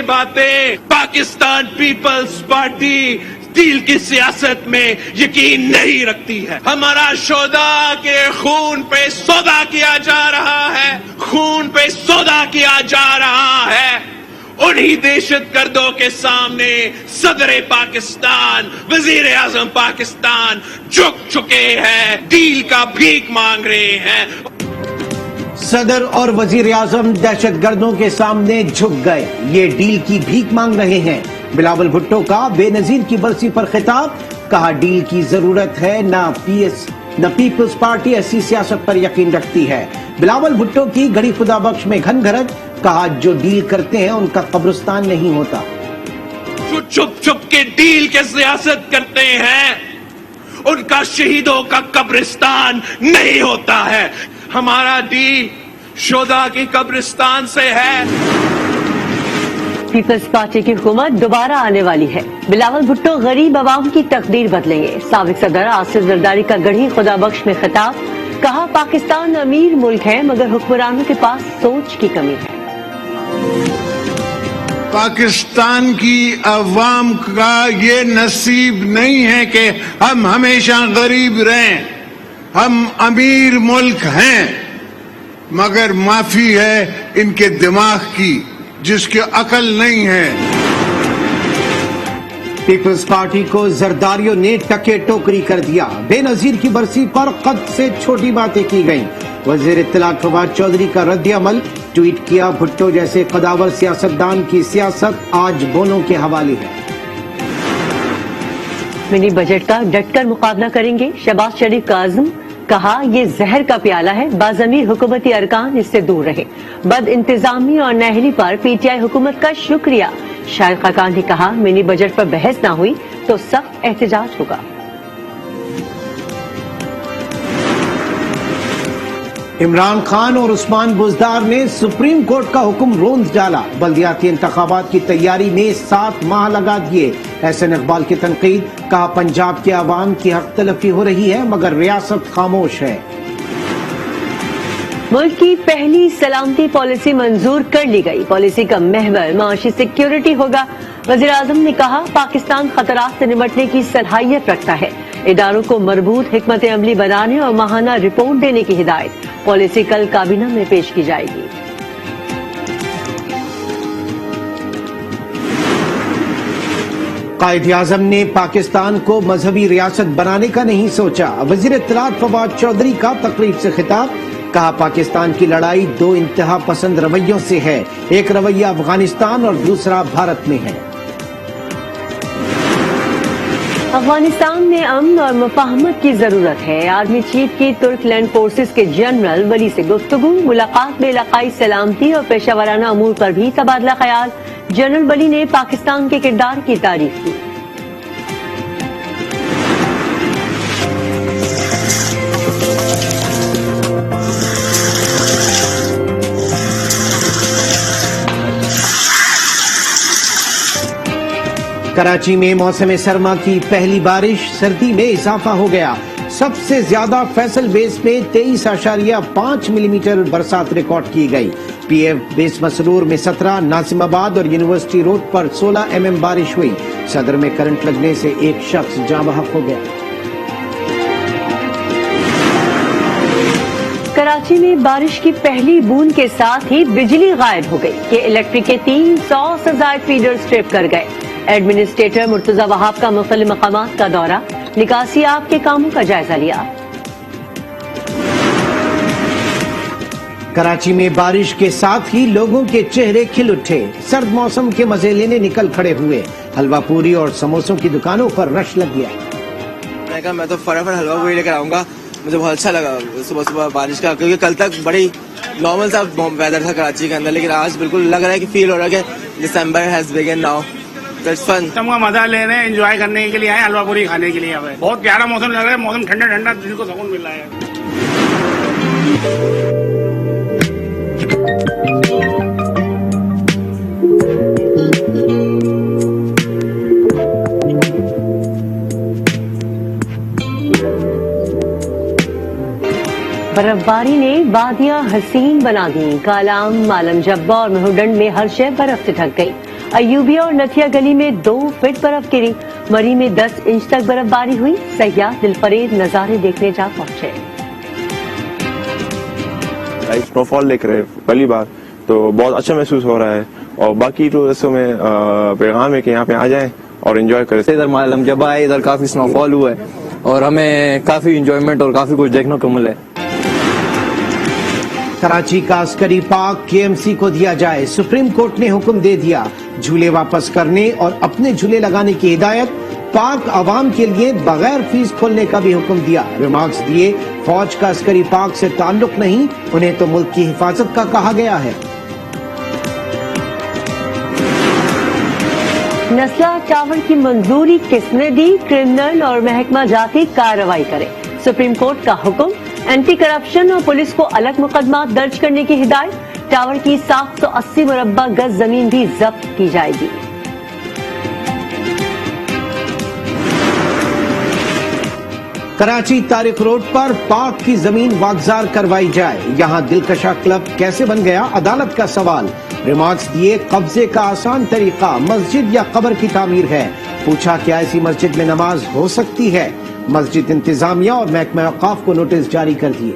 बातें। Pakistan peoples party deal की सियासत में यकीन नहीं रखती है। हमारा शोधा के खून पे सौदा किया जा रहा है, खून पे सौदा किया जा रहा है। उन्हीं दहशतगर्दों के सामने सदर पाकिस्तान, वजीर आजम पाकिस्तान झुक चुके हैं, डील का भीख मांग रहे हैं। सदर और वजीर आजम दहशतगर्दों के सामने झुक गए, ये डील की भीख मांग रहे हैं। बिलावल भुट्टो का बेनजीर की बरसी पर खिताब, कहा डील की जरूरत है, न पीपल्स पार्टी ऐसी सियासत पर यकीन रखती है। बिलावल भुट्टो की घड़ी खुदा बख्श में घन घरत, कहा जो डील करते हैं उनका कब्रिस्तान नहीं होता। जो चुप चुप के डील के सियासत करते हैं उनका शहीदों का कब्रिस्तान नहीं होता है। हमारा डील शोधा की कब्रिस्तान से है। पीपल्स पार्टी की हुकूमत दोबारा आने वाली है। बिलावल भुट्टो गरीब आवाम की तकदीर बदलेंगे। साबिक सदर आसिफ जरदारी का गढ़ी खुदा बख्श में खिताब, कहा पाकिस्तान अमीर मुल्क है मगर हुक्मरानों के पास सोच की कमी है। पाकिस्तान की अवाम का ये नसीब नहीं है कि हम हमेशा गरीब रहें। हम अमीर मुल्क हैं मगर माफी है इनके दिमाग की, जिसकी अकल नहीं है। पीपल्स पार्टी को जरदारियों ने टके टोकरी कर दिया। बेनजीर की बरसी पर कद से छोटी बातें की गईं। वजीर इत्तलाक फवाद चौधरी का रद्द अमल, ट्वीट किया भुट्टो जैसे कदावर सियासतदान की सियासत आज बोनों के हवाले है। मिनी बजट का डटकर मुकाबला करेंगे शहबाज शरीफ का आज़म, कहा ये जहर का प्याला है, बाज़मीर हुकूमती अरकान इससे दूर रहे। बद इंतजामी और नाअहली पर पीटीआई हुकूमत का शुक्रिया। शाहिद खाकान ने कहा मिनी बजट पर बहस ना हुई तो सख्त एहतजाज होगा। इमरान खान और उस्मान बुज़दार ने सुप्रीम कोर्ट का हुक्म रोंद डाला। बल्दियाती इंतखाबात की तैयारी में 7 माह लगा दिए। एहसन इकबाल की तनकीद, कहा पंजाब के अवाम की हक तलफी हो रही है मगर रियासत खामोश है। मुल्क की पहली सलामती पॉलिसी मंजूर कर ली गई। पॉलिसी का महवर माशी सिक्योरिटी होगा। वज़ीर आज़म ने कहा पाकिस्तान खतरात से निपटने की सलाहियत रखता है। इदारों को मरबूत हिकमत अमली बनाने और माहाना रिपोर्ट देने की हिदायत। पॉलिसी कल काबीना में पेश की जाएगी। कायद आज़म ने पाकिस्तान को मजहबी रियासत बनाने का नहीं सोचा। वजीर इत्तलाक फवाद चौधरी का तकरीब से खिताब, कहा पाकिस्तान की लड़ाई 2 इंतहा पसंद रवैयों से है। एक रवैया अफगानिस्तान और दूसरा भारत में है। अफगानिस्तान में अमन और मुफाहमत की जरूरत है। आर्मी चीफ की तुर्क लैंड फोर्सेस के जनरल वली से गुफ्तगू, मुलाकात में इलाकाई सलामती और पेशावराना अमूर पर भी तबादला ख्याल। जनरल वली ने पाकिस्तान के किरदार की तारीफ की। कराची में मौसम सरमा की पहली बारिश, सर्दी में इजाफा हो गया। सबसे ज्यादा फैसल बेस में 23.5 मिलीमीटर बरसात रिकॉर्ड की गई। पीएफ बेस मसरूर में 17, नासिमाबाद और यूनिवर्सिटी रोड पर 16 mm बारिश हुई। सदर में करंट लगने से एक शख्स जाँ बहक हो गया। कराची में बारिश की पहली बूंद के साथ ही बिजली गायब हो गई कि इलेक्ट्रिक के 300 से ज्यादा फीडर्स ट्रिप कर गए। एडमिनिस्ट्रेटर मुर्तजा वहाब का मुख्तलिफ मकामात का दौरा, निकासी आब के कामों का जायजा लिया। कराची में बारिश के साथ ही लोगों के चेहरे खिल उठे। सर्द मौसम के मजे लेने निकल खड़े हुए। हलवा पूरी और समोसों की दुकानों पर रश लग गया। मैं कहा मैं तो फटाफट हलवा पूरी लेकर आऊंगा। मुझे बहुत अच्छा लगा सुबह सुबह बारिश का, क्योंकि कल तक बड़ी नॉर्मल सा वेदर था कराची के अंदर, लेकिन आज बिल्कुल लग रहा है कि फील हो रहा है कि दिसंबर हैज बिगन नाउ। मौसम का मजा ले रहे हैं, एंजॉय करने के लिए आए, हलवा पूरी खाने के लिए आए। बहुत प्यारा मौसम लग रहा है, मौसम ठंडा ठंडा, दिल को सुकून मिल रहा है। बर्फबारी ने वादियां हसीन बना दी। कालाम, मालम जब्बा और महूडंड में हर शय बर्फ से ढक गई। अयूबिया और नथिया गली में 2 फीट बर्फ गिरी। मरी में 10 इंच तक बर्फबारी हुई। सयाह दिलफरेब नजारे देखने जा पहुंचे। स्नोफॉल देख रहे हैं पहली बार, तो बहुत अच्छा महसूस हो रहा है। और बाकी टूरिस्टों में पैगाम है कि यहाँ पे आ जाएं और एंजॉय करें। इधर मालूम जब आए इधर काफी स्नोफॉल हुआ है और हमें काफी इंजॉयमेंट और काफी कुछ देखने को मिला है। कराची का अस्करी पार्क केएमसी को दिया जाए, सुप्रीम कोर्ट ने हुक्म दे दिया। झूले वापस करने और अपने झूले लगाने की हिदायत। पार्क आवाम के लिए बगैर फीस खोलने का भी हुक्म दिया। रिमार्क्स दिए, फौज का अस्करी पार्क से ताल्लुक नहीं, उन्हें तो मुल्क की हिफाजत का कहा गया है। नस्ला टावर की मंजूरी किसने दी? क्रिमिनल और महकमा जाती कार्रवाई करे। सुप्रीम कोर्ट का हुक्म। एंटी करप्शन और पुलिस को अलग मुकदमा दर्ज करने की हिदायत। टावर की 780 मुरब्बा गज जमीन भी जब्त की जाएगी। कराची तारिक रोड पर पार्क की जमीन वागजार करवाई जाए। यहां दिलकशा क्लब कैसे बन गया? अदालत का सवाल। रिमार्क्स दिए, कब्जे का आसान तरीका मस्जिद या कब्र की तामीर है। पूछा, क्या ऐसी मस्जिद में नमाज हो सकती है? मस्जिद इंतजामिया और महकमा औकाफ को नोटिस जारी कर दिए।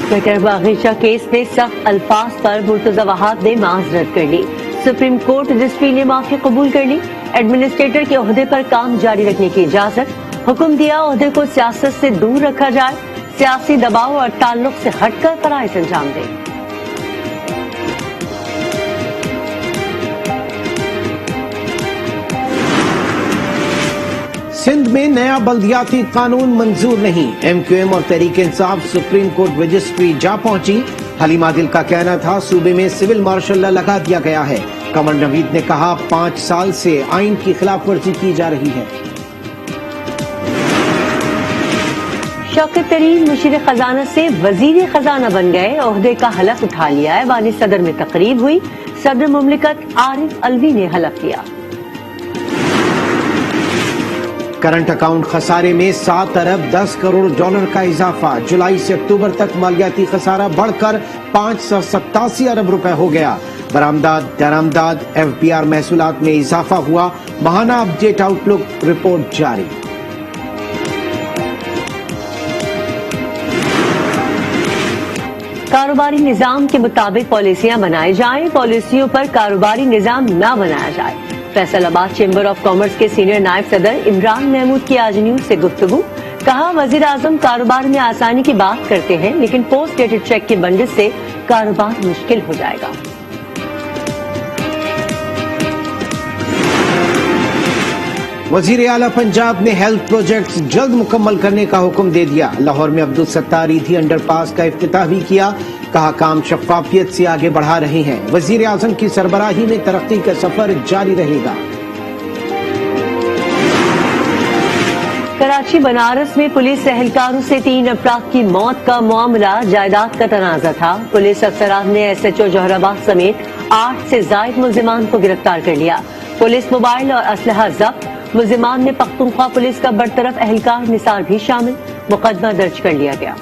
ट्विटर बागीचा केस में सख्त अल्फाज पर मुर्तजा वहाब ने माजरत कर ली। सुप्रीम कोर्ट रजिस्ट्री ने माफी कबूल कर ली। एडमिनिस्ट्रेटर के ओहदे पर काम जारी रखने की इजाजत। हुक्म दिया, ओहदे को सियासत से दूर रखा जाए। सियासी दबाव और ताल्लुक से हटकर फराइज अंजाम दे। सिंध में नया बल्दियाती कानून मंजूर नहीं। एमक्यूएम और Tehreek Insaf supreme court registry जा पहुंची। हलीमा दिल का कहना था, सूबे में सिविल मार्शल लॉ लगा दिया गया है। कमर नवीद ने कहा, 5 साल से आइन की खिलाफ वर्जी की जा रही है। शौकत तरीन मुशीर खजाना से वजीर खजाना बन गए। ओहदे का हलफ उठा लिया है। वानी सदर में तकरीब हुई। सदर मुमलिकत आरिफ अलवी ने हलफ लिया। करंट अकाउंट खसारे में 7 अरब 10 करोड़ डॉलर का इजाफा। जुलाई से अक्टूबर तक मालियाती खसारा बढ़कर 587 अरब रुपए हो गया। बरामदाद, दरामदाद, एफबीआर महसूलात में इजाफा हुआ। माहाना अपडेट आउटलुक रिपोर्ट जारी। कारोबारी निजाम के मुताबिक पॉलिसियां बनाई जाएं। पॉलिसियों पर कारोबारी निजाम न बनाया जाए। फैसलाबाद चेंबर ऑफ कॉमर्स के सीनियर नायब सदर इमरान महमूद की आज न्यूज से गुफ्तगू। कहा, वजीर आजम कारोबार में आसानी की बात करते हैं, लेकिन पोस्ट डेटेड चेक की बंदिश से कारोबार मुश्किल हो जाएगा। वजीर आला पंजाब ने हेल्थ प्रोजेक्ट्स जल्द मुकम्मल करने का हुक्म दे दिया। लाहौर में अब्दुल सत्तार ईदी अंडरपास का इफ्तिताह भी किया। कहा, काम शफाफियत से आगे बढ़ा रहे हैं। वजीर आजम की सरबराही में तरक्की का सफर जारी रहेगा। कराची बनारस में पुलिस एहलकारों से 3 अफराद की मौत का मामला जायदाद का तनाजा था। पुलिस अफसरान ने SHO जौहराबाद समेत 8 से जायद मुल्जिमान को गिरफ्तार कर लिया। पुलिस मोबाइल और असलहा जब्त। मुल्जिमान में पख्तूनख्वा पुलिस का बरतरफ एहलकार निसार भी शामिल। मुकदमा दर्ज कर लिया गया।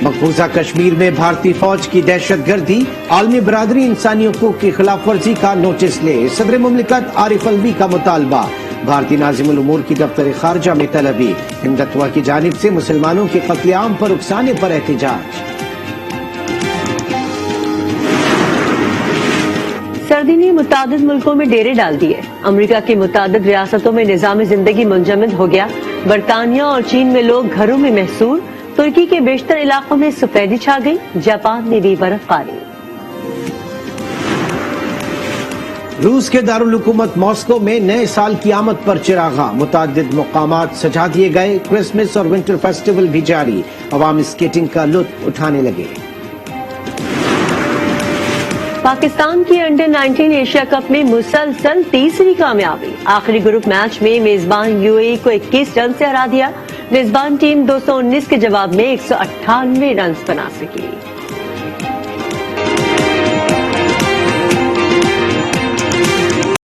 मकबूजा कश्मीर में भारतीय फौज की दहशतगर्दी। आलमी बरादरी इंसानी हुकूक की खिलाफ वर्जी का नोटिस ले। सदर मुमलिकत आरिफ अलवी का मुतालबा। भारतीय नाज़िमुल उमूर की दफ्तर खारजा में तलबी। हिंदुत्व की जानिब से मुसलमानों के कत्लेआम पर उकसाने पर एहतजाज। सर्दी ने मुतादिद मुल्कों में डेरे डाल दिए। अमेरिका की मुतादिद रियासतों में निजाम जिंदगी मुंजमद हो गया। बरतानिया और चीन में लोग घरों में महसूर। तुर्की के बेशतर इलाकों में सफेदी छा गई। जापान में भी बर्फबारी। रूस के दारुल हुकूमत मॉस्को में नए साल की आमद पर चिरागा। मुतादिद मुकामात सजा दिए गए। क्रिसमस और विंटर फेस्टिवल भी जारी। अवाम स्केटिंग का लुत्फ उठाने लगे। पाकिस्तान की अंडर 19 एशिया कप में मुसलसल तीसरी कामयाबी। आखिरी ग्रुप मैच में मेजबान यूएई को 21 रन से हरा दिया। मेजबान टीम 219 के जवाब में 198 रन बना सकी।